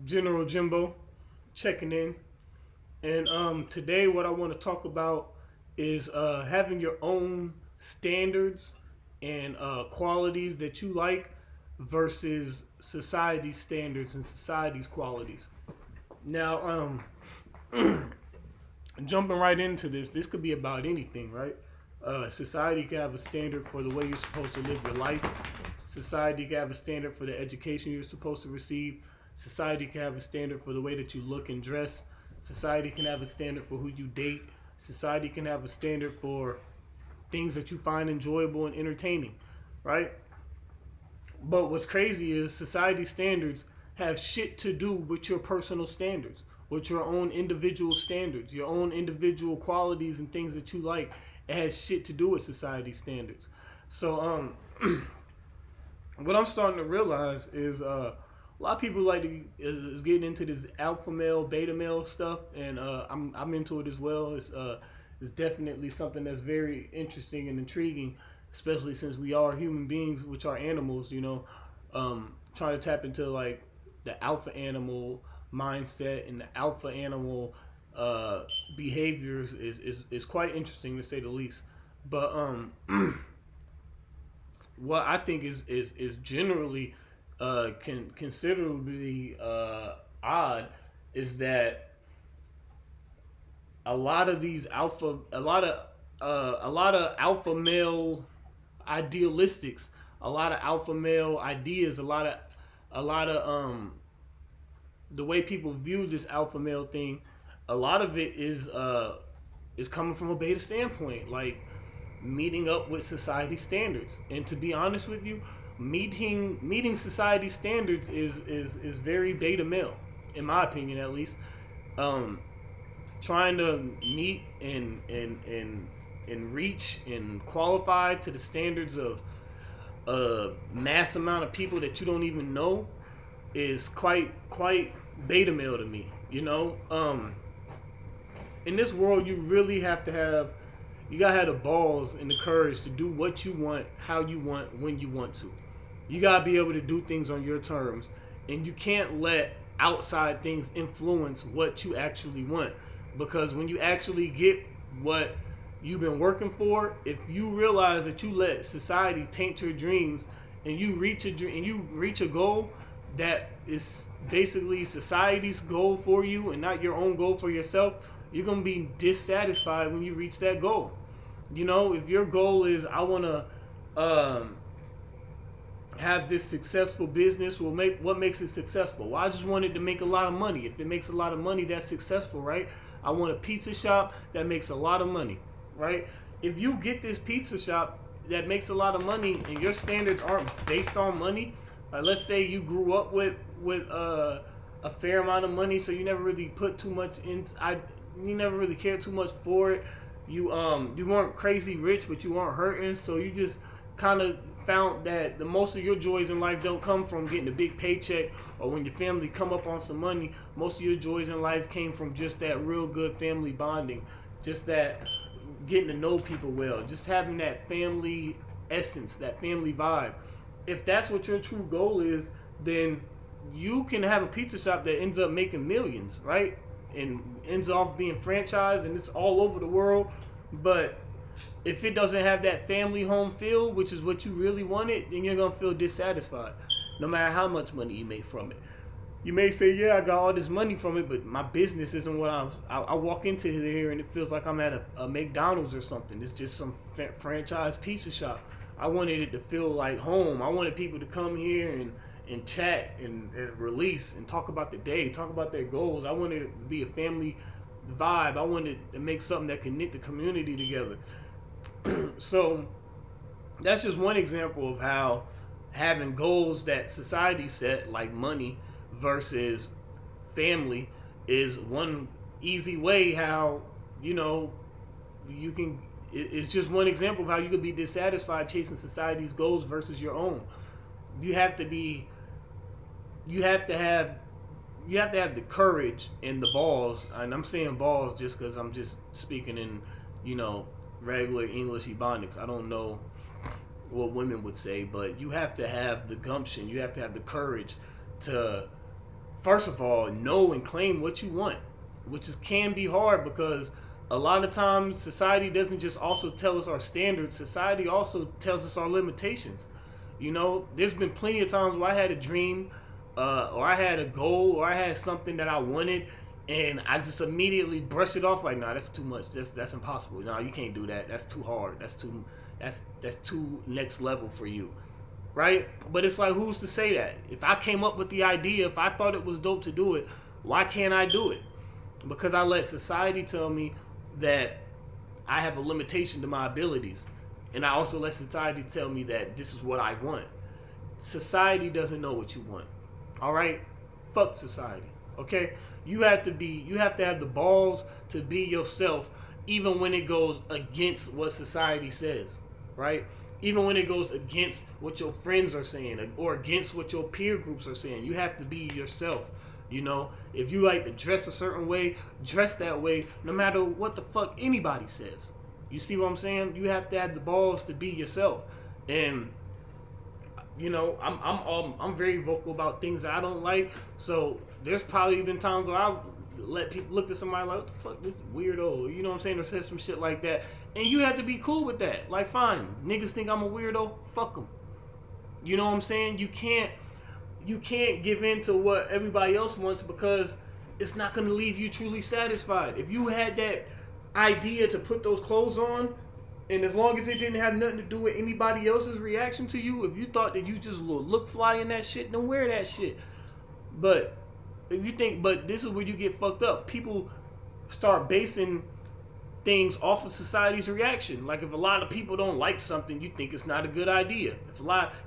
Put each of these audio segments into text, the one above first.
General Jimbo checking in. And today, what I want to talk about is having your own standards and qualities that you like versus society's standards and society's qualities. Now, jumping right into this could be about anything, right? Society can have a standard for the way you're supposed to live your life. Society can have a standard for the education you're supposed to receive. Society can have a standard for the way that you look and dress. Society can have a standard for who you date. Society can have a standard for things that you find enjoyable and entertaining, right? But what's crazy is society standards have shit to do with your personal standards, with your own individual standards, your own individual qualities and things that you like. It has shit to do with society standards. So what I'm starting to realize is a lot of people like to is getting into this alpha male, beta male stuff, and I'm into it as well. It's definitely something that's very interesting and intriguing, especially since we are human beings, which are animals. Trying to tap into like the alpha animal mindset and the alpha animal behaviors is quite interesting to say the least. But what I think is generally considerably odd is that a lot of alpha male idealistics, a lot of alpha male ideas, a lot of the way people view this alpha male thing, a lot of it is coming from a beta standpoint, like meeting up with society standards. And to be honest with you, meeting society standards is very beta male, in my opinion at least. Um, Trying to meet and reach and qualify to the standards of a mass amount of people that you don't even know is quite beta male to me. In this world, you really have to have you gotta have the balls and the courage to do what you want, how you want, when you want to. You gotta be able to do things on your terms, and you can't let outside things influence what you actually want. Because when you actually get what you've been working for, if you realize that you let society taint your dreams and you reach a goal that is basically society's goal for you and not your own goal for yourself, you're gonna be dissatisfied when you reach that goal. If your goal is I wanna um, have this successful business, what makes it successful? Well, I just wanted to make a lot of money. If it makes a lot of money, that's successful, right? I want a pizza shop that makes a lot of money, right? If you get this pizza shop that makes a lot of money and your standards aren't based on money, like let's say you grew up with a fair amount of money, so you never really put too much in. You never really cared too much for it. You weren't crazy rich, but you weren't hurting, so you just kind of found that the most of your joys in life don't come from getting a big paycheck or when your family come up on some money. Most of your joys in life came from just that real good family bonding, just that getting to know people well, just having that family essence, that family vibe. If that's what your true goal is, then you can have a pizza shop that ends up making millions, right? And ends off being franchised and it's all over the world. But if it doesn't have that family home feel, which is what you really wanted, then you're gonna feel dissatisfied, no matter how much money you make from it. You may say, "Yeah, I got all this money from it, but my business isn't what I walk into here and it feels like I'm at a McDonald's or something. It's just some franchise pizza shop. I wanted it to feel like home. I wanted people to come here and chat and release and talk about the day, talk about their goals. I wanted it to be a family vibe. I wanted to make something that connect the community together." So that's just one example of how having goals that society set, like money versus family, is one easy way how you know you can. It's just one example of how you could be dissatisfied chasing society's goals versus your own. You have to be. You have to have. You have to have the courage and the balls, and I'm saying balls just because I'm just speaking in, you know, regular English Ebonics. I don't know what women would say, but you have to have the gumption. You have to have the courage to first of all, know and claim what you want, which can be hard because a lot of times society doesn't just also tell us our standards. Society also tells us our limitations. You know, there's been plenty of times where I had a dream, or I had a goal, or I had something that I wanted, and I just immediately brushed it off like, nah, that's too much. That's impossible. Nah, you can't do that. That's too hard. That's too next level for you, right? But it's like, who's to say that? If I came up with the idea, if I thought it was dope to do it, why can't I do it? Because I let society tell me that I have a limitation to my abilities. And I also let society tell me that this is what I want. Society doesn't know what you want. All right? Fuck society. Okay? You have to have the balls to be yourself even when it goes against what society says, right? Even when it goes against what your friends are saying or against what your peer groups are saying. You have to be yourself. You know, if you like to dress a certain way, dress that way, no matter what the fuck anybody says. You see what I'm saying? You have to have the balls to be yourself. And you know, I'm very vocal about things that I don't like. So there's probably been times where I let people look at somebody like, what the fuck, this weirdo, you know what I'm saying, or says some shit like that. And you have to be cool with that. Like, fine, niggas think I'm a weirdo, fuck them. You know what I'm saying? You can't give in to what everybody else wants because it's not going to leave you truly satisfied. If you had that idea to put those clothes on, and as long as it didn't have nothing to do with anybody else's reaction to you, if you thought that you just look fly in that shit, then wear that shit. But if you think, but this is where you get fucked up. People start basing things off of society's reaction. Like if a lot of people don't like something, you think it's not a good idea.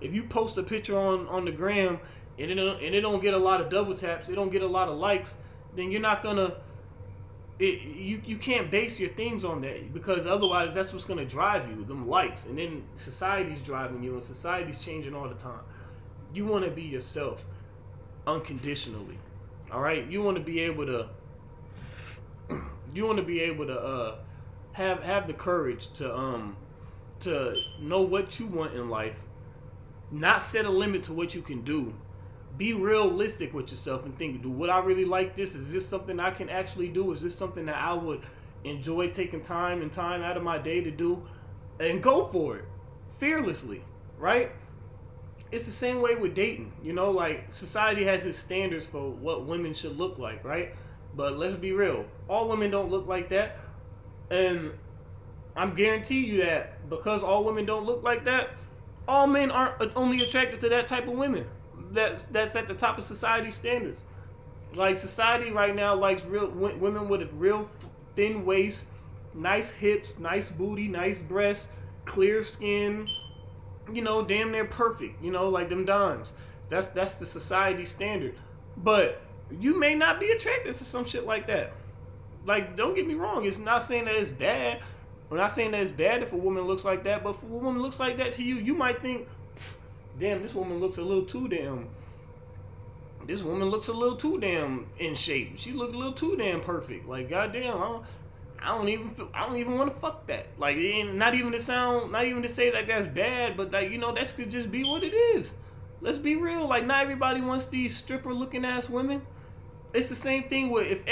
If you post a picture on the gram and it don't get a lot of double taps, it don't get a lot of likes, then you're not gonna. You can't base your things on that because otherwise that's what's gonna drive you, them likes, and then society's driving you and society's changing all the time. You want to be yourself unconditionally, all right? You want to be able to have the courage to know what you want in life, not set a limit to what you can do. Be realistic with yourself and think, do would I really like this? Is this something I can actually do? Is this something that I would enjoy taking time out of my day to do? And go for it. Fearlessly, right? It's the same way with dating. You know, like society has its standards for what women should look like, right? But let's be real. All women don't look like that. And I'm guarantee you that because all women don't look like that, all men aren't only attracted to that type of women. That's at the top of society standards. Like society right now likes real women with a real thin waist, nice hips, nice booty, nice breasts, clear skin. You know, damn near perfect. You know, like them dimes. That's the society standard. But you may not be attracted to some shit like that. Like, don't get me wrong. It's not saying that it's bad. I'm not saying that it's bad if a woman looks like that. But if a woman looks like that to you, you might think, damn, this woman looks a little too damn. This woman looks a little too damn in shape. She look a little too damn perfect. Like, goddamn, I don't even want to fuck that. Like, not even to say like that's bad, but like, you know, that could just be what it is. Let's be real. Like, not everybody wants these stripper looking ass women. It's the same thing with if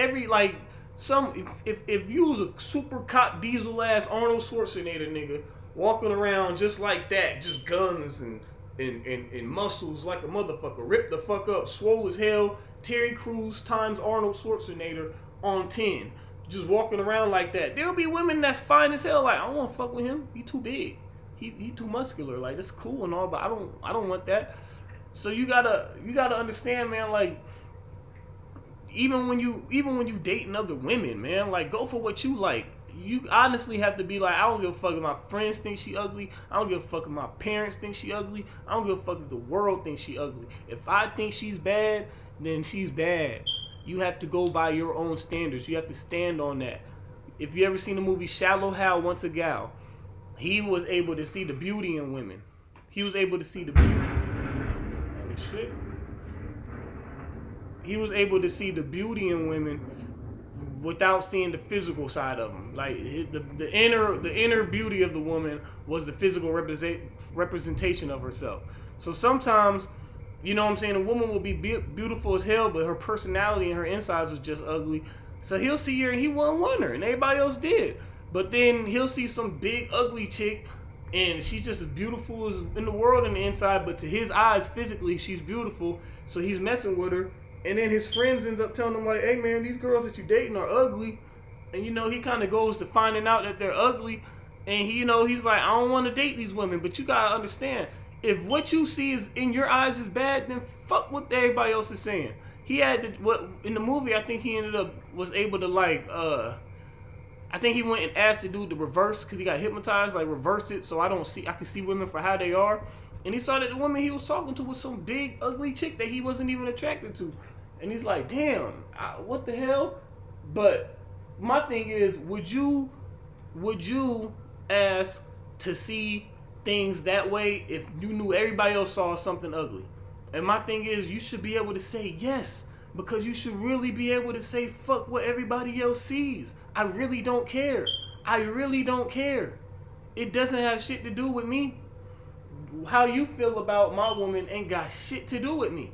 you was a super cock diesel ass Arnold Schwarzenegger nigga walking around just like that, just guns and muscles like a motherfucker, ripped the fuck up, swole as hell, Terry Crews times Arnold Schwarzenegger on 10, just walking around like that. There'll be women that's fine as hell, like, I don't want to fuck with him, he too big, he too muscular, like, that's cool and all, but I don't want that. So you gotta understand, man, like, even when you dating other women, man, like, go for what you like. You honestly have to be like, I don't give a fuck if my friends think she ugly. I don't give a fuck if my parents think she ugly. I don't give a fuck if the world thinks she ugly. If I think she's bad, then she's bad. You have to go by your own standards. You have to stand on that. If you ever seen the movie Shallow Hal Once a Gal, he was able to see the beauty in women. He was able to see the beauty. Oh, shit. He was able to see the beauty in women without seeing the physical side of them. Like the inner beauty of the woman was the physical representation of herself. So sometimes You know what I'm saying? A woman will be beautiful as hell, but her personality and her insides was just ugly. So he'll see her and he wouldn't want her, and everybody else did. But then he'll see some big ugly chick, and she's just as beautiful as in the world on the inside, but to his eyes, physically, she's beautiful. So he's messing with her, and then his friends ends up telling him like, "Hey man, these girls that you're dating are ugly," and you know he kind of goes to finding out that they're ugly, and he's like, "I don't want to date these women," but you gotta understand, if what you see is in your eyes is bad, then fuck what everybody else is saying. He had to, what in the movie, I think he ended up was able to I think he went and asked the dude to reverse because he got hypnotized, like reverse it so I can see women for how they are. And he saw that the woman he was talking to was some big ugly chick that he wasn't even attracted to. And he's like, damn, what the hell? But my thing is, would you ask to see things that way if you knew everybody else saw something ugly? And my thing is, you should be able to say yes, because you should really be able to say fuck what everybody else sees. I really don't care. I really don't care. It doesn't have shit to do with me. How you feel about my woman ain't got shit to do with me.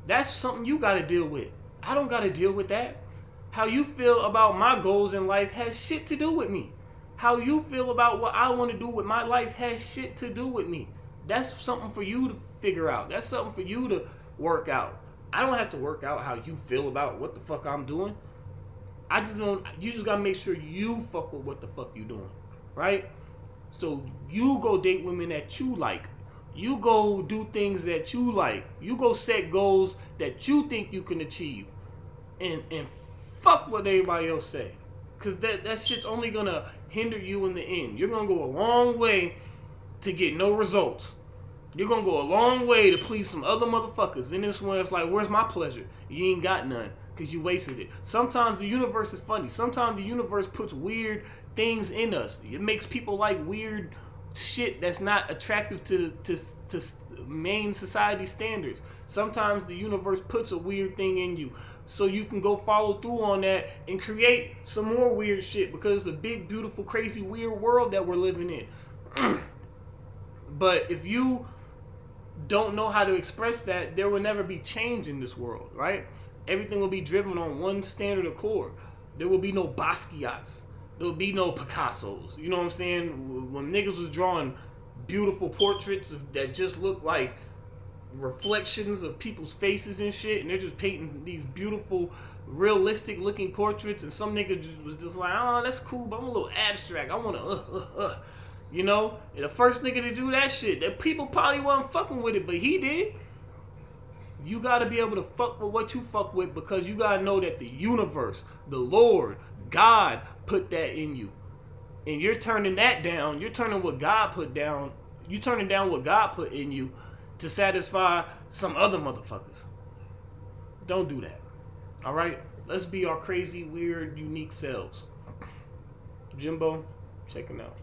That's something you gotta deal with. I don't gotta deal with that. How you feel about my goals in life has shit to do with me. How you feel about what I want to do with my life has shit to do with me. That's something for you to figure out. That's something for you to work out. I don't have to work out how you feel about what the fuck I'm doing. I just don't. You just gotta make sure you fuck with what the fuck you doing, right? So you go date women that you like. You go do things that you like. You go set goals that you think you can achieve, and fuck what everybody else say, cause that shit's only gonna hinder you in the end. You're gonna go a long way to get no results. You're gonna go a long way to please some other motherfuckers. And this one, it's like, where's my pleasure? You ain't got none, because you wasted it. Sometimes the universe is funny. Sometimes the universe puts weird things in us. It makes people like weird shit that's not attractive to main society standards. Sometimes the universe puts a weird thing in you, so you can go follow through on that and create some more weird shit, because it's a big, beautiful, crazy, weird world that we're living in. But if you don't know how to express that, there will never be change in this world, right? Everything will be driven on one standard of core. There will be no Basquiat's. There will be no Picasso's. You know what I'm saying? When niggas was drawing beautiful portraits that just look like reflections of people's faces and shit, and they're just painting these beautiful, realistic looking portraits, and some nigga was just like, oh, that's cool, but I'm a little abstract. I want to, you know? And the first nigga to do that shit, that people probably wasn't fucking with it, but he did. You gotta be able to fuck with what you fuck with, because you gotta know that the universe, the Lord, God put that in you. And you're turning that down. You're turning what God put down. You turning down what God put in you to satisfy some other motherfuckers. Don't do that. Alright? Let's be our crazy, weird, unique selves. Jimbo, check him out.